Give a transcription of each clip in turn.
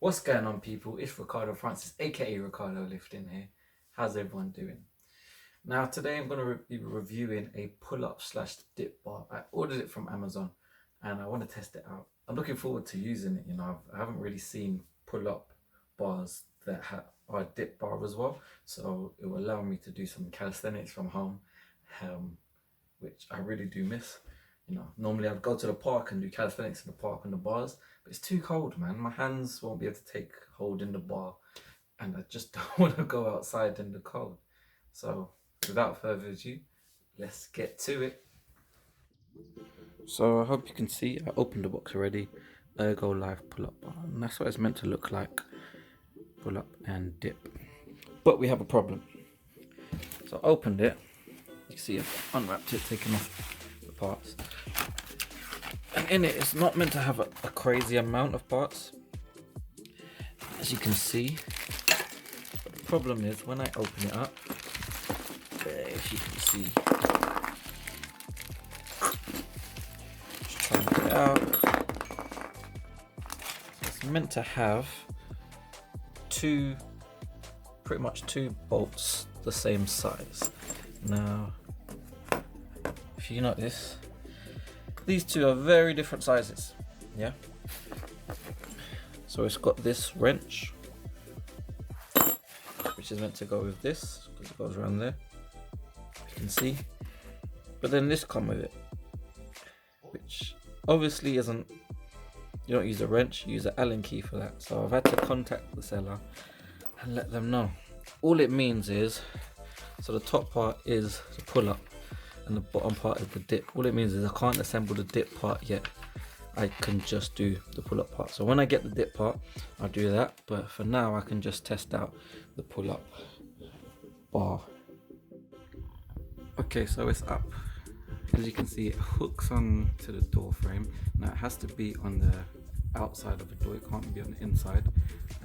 What's going on, people? It's Ricardo Francis, aka Ricardo Lifting here. How's everyone doing? Now, today I'm going to be reviewing a pull-up slash dip bar. I ordered it from Amazon and I want to test it out. I'm looking forward to using it. I haven't really seen pull-up bars that are a dip bar as well, so it will allow me to do some calisthenics from home, which I really do miss. Normally I'd go to the park and do calisthenics in the park on the bars, but it's too cold, man. My hands won't be able to take hold in the bar, and I just don't want to go outside in the cold. So, without further ado, let's get to it. So I hope you can see, I opened the box already. Ergo Live pull-up bar, and that's what it's meant to look like. Pull up and dip. But we have a problem. So I opened it. You see I've unwrapped it, taken off the parts. And in it, it's not meant to have a crazy amount of parts, as you can see. But the problem is when I open it up, if you can see, just trying to get it out. So it's meant to have pretty much two bolts the same size. Now, if you notice, these two are very different sizes, yeah? So it's got this wrench, which is meant to go with this, because it goes around there, you can see. But then this comes with it, which obviously isn't, you don't use a wrench, you use an Allen key for that. So I've had to contact the seller and let them know. All it means is, so the top part is the pull-up, and the bottom part is the dip. All it means is I can't assemble the dip part yet. I can just do the pull-up part. So when I get the dip part, I'll do that. But for now, I can just test out the pull-up bar. Okay, so it's up. As you can see, it hooks on to the door frame. Now it has to be on the outside of the door. It can't be on the inside.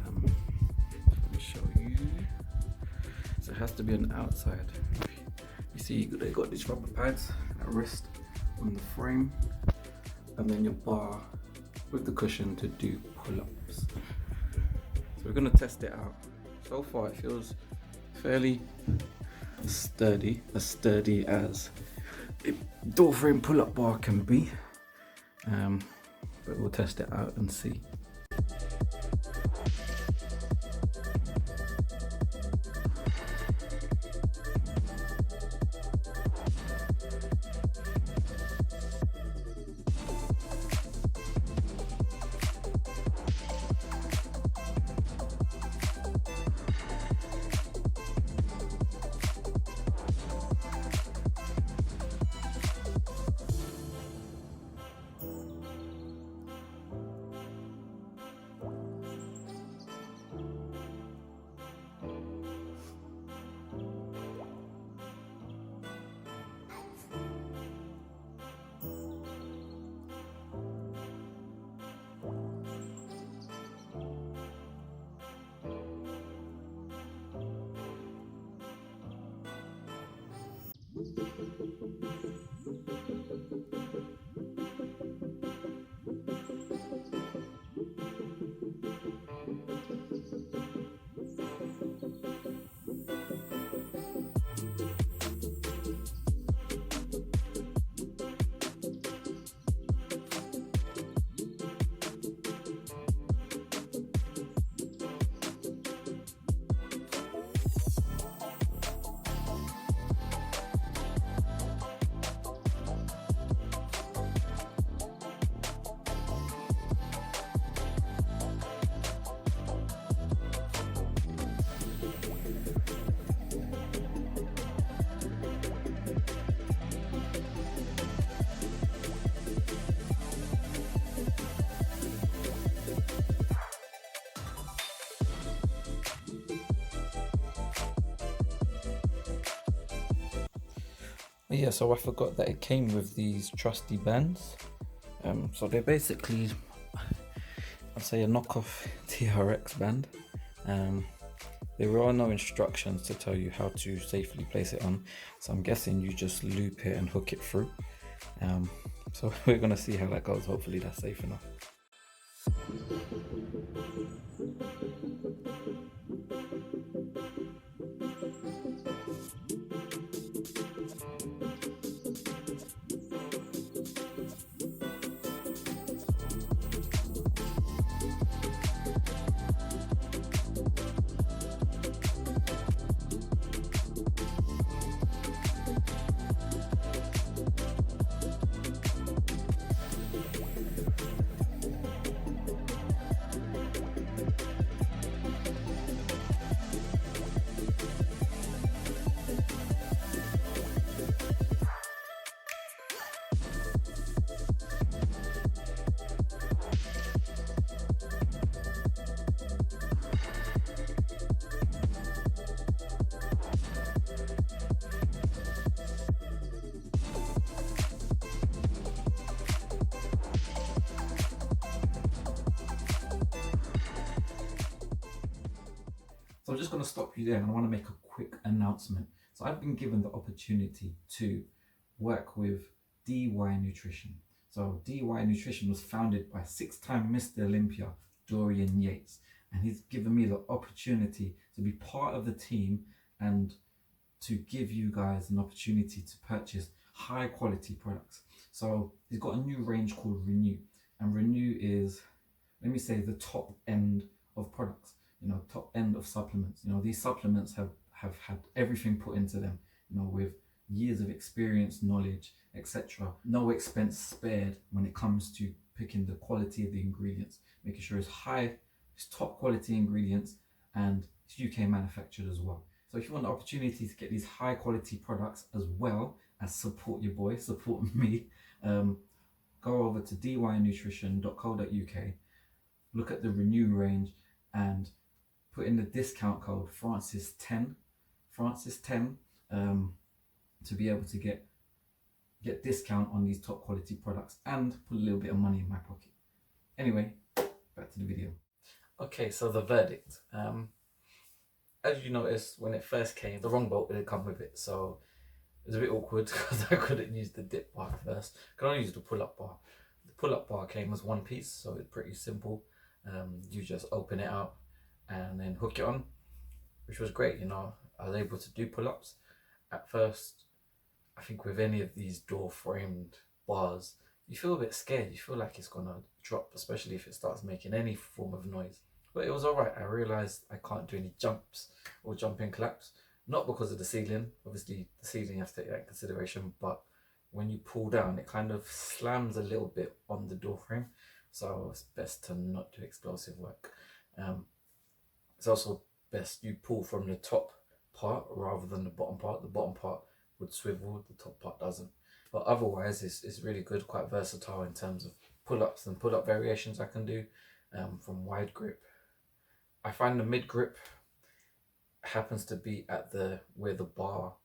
Let me show you. So it has to be on the outside. You see, they got these rubber pads at wrist on the frame, and then your bar with the cushion to do pull-ups. So we're gonna test it out. So far, it feels fairly sturdy, as sturdy as a Doorframe pull-up bar can be. But we'll test it out and see. Yeah, so I forgot that it came with these trusty bands. So they're basically, I'd say, a knockoff TRX band. There are no instructions to tell you how to safely place it on, so I'm guessing you just loop it and hook it through. So we're gonna see how that goes. Hopefully that's safe enough. So I'm just going to stop you there, and I want to make a quick announcement. So I've been given the opportunity to work with DY Nutrition. So DY Nutrition was founded by 6-time Mr. Olympia, Dorian Yates, and he's given me the opportunity to be part of the team and to give you guys an opportunity to purchase high quality products. So he's got a new range called Renew, and Renew is, let me say, the top end of products, top end of supplements. These supplements have had everything put into them, with years of experience, knowledge, etc. No expense spared when it comes to picking the quality of the ingredients, making sure it's top quality ingredients, and it's UK manufactured as well. So if you want the opportunity to get these high quality products as well as support your boy, support me, go over to dynutrition.co.uk, look at the Renew range, and put in the discount code Francis10 to be able to get discount on these top quality products and put a little bit of money in my pocket. Anyway, back to the video. Okay, so the verdict. As you noticed, when it first came, the wrong bolt didn't come with it, so it was a bit awkward because I couldn't use the dip bar first. I could only use the pull-up bar. The pull-up bar came as one piece, so it's pretty simple. You just open it out and then hook it on, which was great. I was able to do pull-ups. At first, I think with any of these door-framed bars, you feel a bit scared. You feel like it's gonna drop, especially if it starts making any form of noise. But it was all right. I realized I can't do any jumps or jumping claps, not because of the ceiling. Obviously, the ceiling you have to take that in consideration, but when you pull down, it kind of slams a little bit on the door frame. So it's best to not do explosive work. It's also best you pull from the top part rather than the bottom part. The bottom part would swivel, the top part doesn't. But otherwise, it's really good, quite versatile in terms of pull-ups and pull-up variations I can do, from wide grip. I find the mid grip happens to be at where the bar,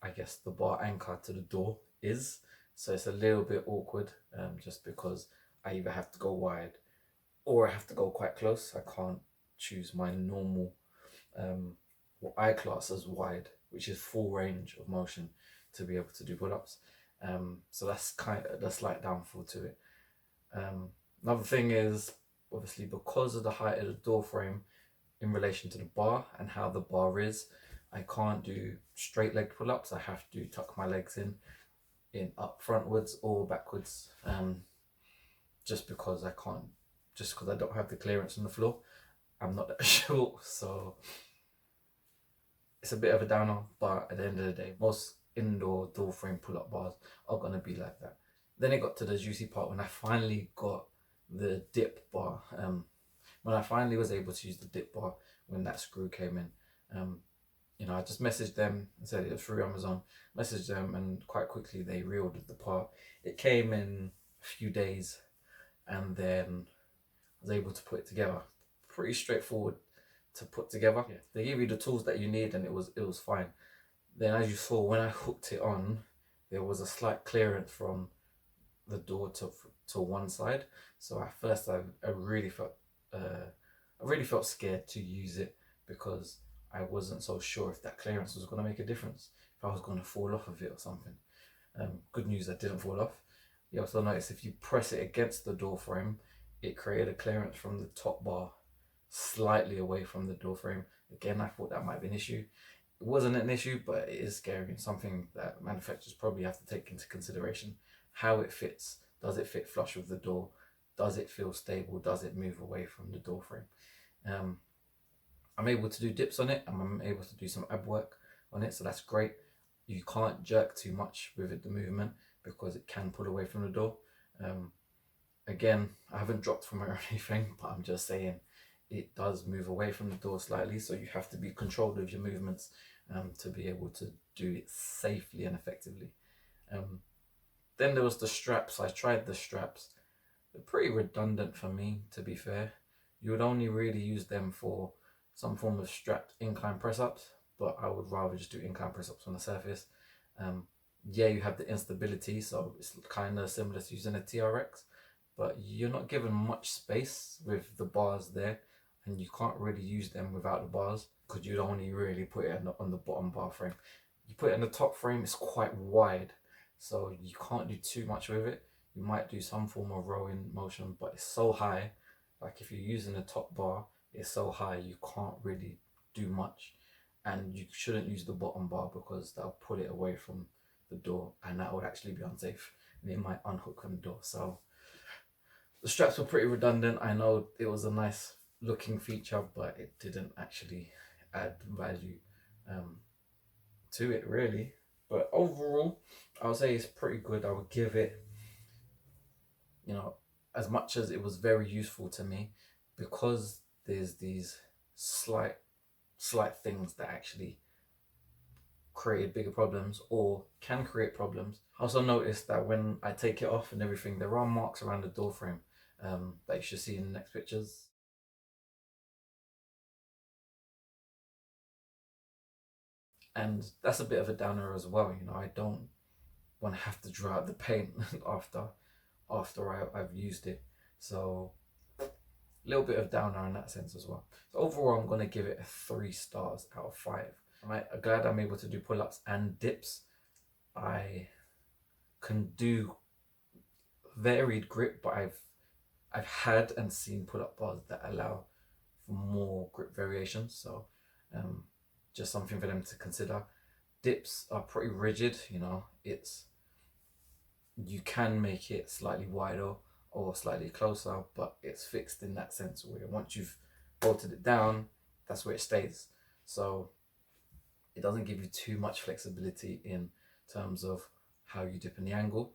I guess the bar anchor to the door is. So it's a little bit awkward, just because I either have to go wide or I have to go quite close. I can't choose my normal, what I class as wide, which is full range of motion, to be able to do pull-ups. So that's kind of the slight downfall to it. Another thing is, obviously, because of the height of the door frame in relation to the bar and how the bar is, I can't do straight leg pull-ups. I have to tuck my legs in up frontwards or backwards, just because I don't have the clearance on the floor. I'm not that short, so it's a bit of a downer, but at the end of the day, most indoor door frame pull-up bars are going to be like that. Then it got to the juicy part when I finally got the dip bar. When I finally was able to use the dip bar, when that screw came in, I just messaged them and said it was through Amazon. Messaged them, and quite quickly they reordered the part. It came in a few days, and then I was able to put it together. Pretty straightforward to put together. Yeah. They give you the tools that you need, and it was fine. Then, as you saw, when I hooked it on, there was a slight clearance from the door to one side. So at first, I really felt scared to use it, because I wasn't so sure if that clearance was going to make a difference, if I was going to fall off of it or something. Good news, I didn't fall off. You also notice if you press it against the door frame, it created a clearance from the top bar slightly away from the door frame. Again, I thought that might be an issue. It wasn't an issue, but it is scary. Something that manufacturers probably have to take into consideration. How it fits. Does it fit flush with the door? Does it feel stable? Does it move away from the door frame? I'm able to do dips on it, and I'm able to do some ab work on it, so that's great. You can't jerk too much with it, the movement, because it can pull away from the door. Again, I haven't dropped from it or anything, but I'm just saying it does move away from the door slightly, so you have to be controlled with your movements to be able to do it safely and effectively. Then there was the straps. I tried the straps. They're pretty redundant for me, to be fair. You would only really use them for some form of strapped incline press-ups, but I would rather just do incline press-ups on the surface. Yeah, you have the instability, so it's kind of similar to using a TRX, but you're not given much space with the bars there. and you can't really use them without the bars because you'd only really put it on the bottom bar frame. You put it in the top frame, it's quite wide, so you can't do too much with it. You might do some form of rowing motion, but it's so high, like if you're using the top bar, it's so high you can't really do much. And you shouldn't use the bottom bar because that'll pull it away from the door, and that would actually be unsafe and it might unhook from the door. So the straps were pretty redundant. I know it was a nice looking feature, but it didn't actually add value to it really. But overall, I would say it's pretty good. I would give it, you know, as much as it was very useful to me, because there's these slight things that actually create bigger problems or can create problems. I also noticed that when I take it off and everything, there are marks around the door frame that you should see in the next pictures. And that's a bit of a downer as well. You know, I don't want to have to dry out the paint after I've used it. So a little bit of downer in that sense as well. So overall, I'm going to give it a 3 stars out of 5. I'm glad I'm able to do pull-ups and dips. I can do varied grip, but I've had and seen pull-up bars that allow for more grip variations. So just something for them to consider. Dips are pretty rigid, you know, you can make it slightly wider or slightly closer, but it's fixed in that sense where once you've bolted it down, that's where it stays. So it doesn't give you too much flexibility in terms of how you dip in the angle.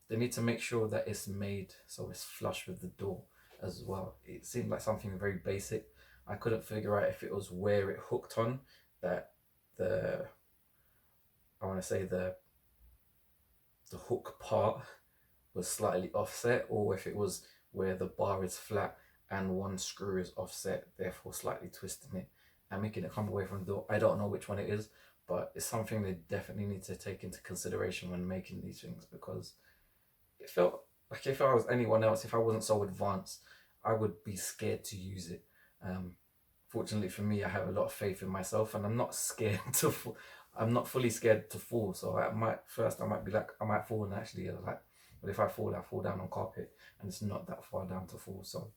They need to make sure that it's made so it's flush with the door as well. It seemed like something very basic. I couldn't figure out if it was where it hooked on, that the hook part was slightly offset, or if it was where the bar is flat and one screw is offset, therefore slightly twisting it and making it come away from the door. I don't know which one it is, but it's something they definitely need to take into consideration when making these things, because it felt like if I was anyone else, if I wasn't so advanced, I would be scared to use it. Fortunately for me, I have a lot of faith in myself, and I'm not scared to fall. I'm not fully scared to fall. So I might be like, I might fall, and actually like, but if I fall down on carpet, and it's not that far down to fall, so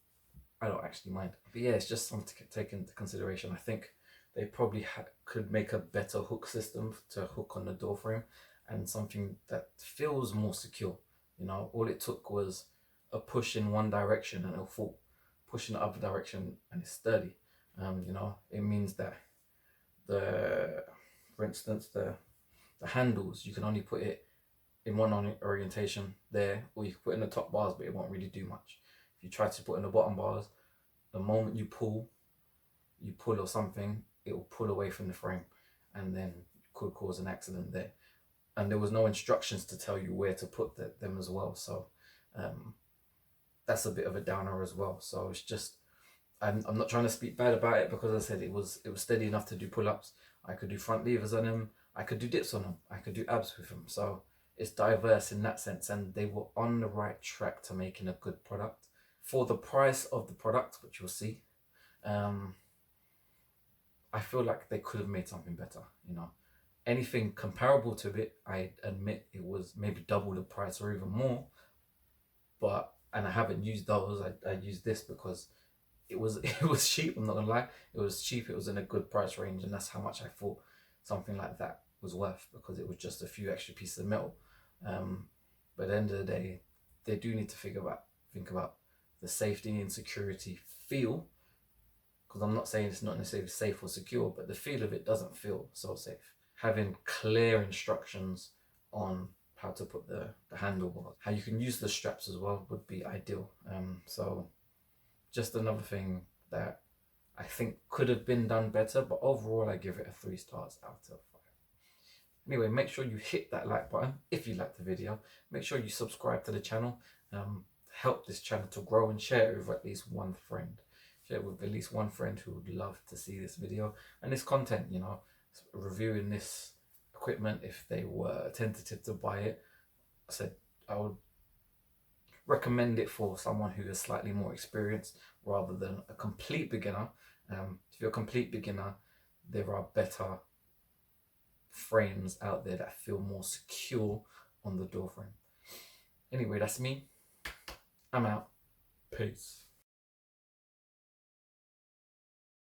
I don't actually mind. But yeah, it's just something to take into consideration. I think they probably could make a better hook system to hook on the door frame, and something that feels more secure. You know, all it took was a push in one direction and it'll fall. Push in the other direction and it's sturdy. You know, it means that for instance, the handles, you can only put it in one orientation there, or you can put it in the top bars, but it won't really do much. If you try to put in the bottom bars, the moment you pull or something, it will pull away from the frame, and then could cause an accident there. And there was no instructions to tell you where to put them as well. So that's a bit of a downer as well. So it's just, I'm not trying to speak bad about it, because I said it was steady enough to do pull-ups. I could do front levers on them. I could do dips on them. I could do abs with them. So it's diverse in that sense, and they were on the right track to making a good product for the price of the product, which you'll see. I feel like they could have made something better. You know, anything comparable to it, I admit it was maybe double the price or even more. But and I haven't used those. I used this because it was cheap. I'm not gonna lie, it was cheap. It was in a good price range, and that's how much I thought something like that was worth, because it was just a few extra pieces of metal. But at the end of the day, they do need to think about the safety and security feel, because I'm not saying it's not necessarily safe or secure, but the feel of it doesn't feel so safe. Having clear instructions on how to put the handlebars, how you can use the straps as well, would be ideal. So just another thing that I think could have been done better, but overall I give it a 3 stars out of 5. Anyway, make sure you hit that like button if you liked the video. Make sure you subscribe to the channel. Help this channel to grow, and share it with at least one friend. Share it with at least one friend who would love to see this video and this content, you know, reviewing this equipment. If they were tentative to buy it, I said I would recommend it for someone who is slightly more experienced rather than a complete beginner. If you're a complete beginner, there are better frames out there that feel more secure on the door frame. Anyway, that's me. I'm out. Peace.